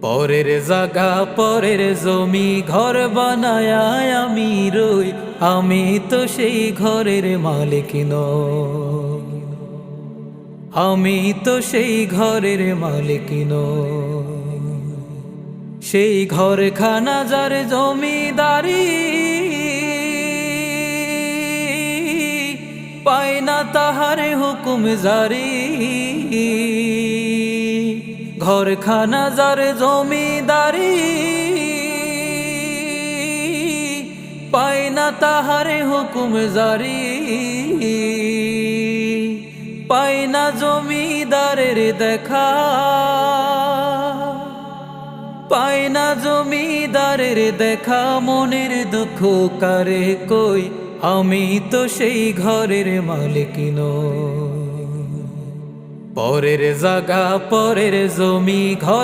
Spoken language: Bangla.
পরের জাগা পরের জমি ঘর বানায় আমি রই, আমি তো সেই ঘরের মালিক নই, আমি তো সেই ঘরের মালিক নই। সেই ঘরখানা যার জমিদারি, পায় না তাহার হুকুম জারি। ঘরখানা যার জমিদারি, পায় না তাহার হুকুম জারি। পায় না জমিদারের দেখা, পায় না জমিদারের দেখা। মনের দুঃখ কারে কই, আমি তো সেই ঘরের মালিক নই। পরের জাগা পরের জমি ঘর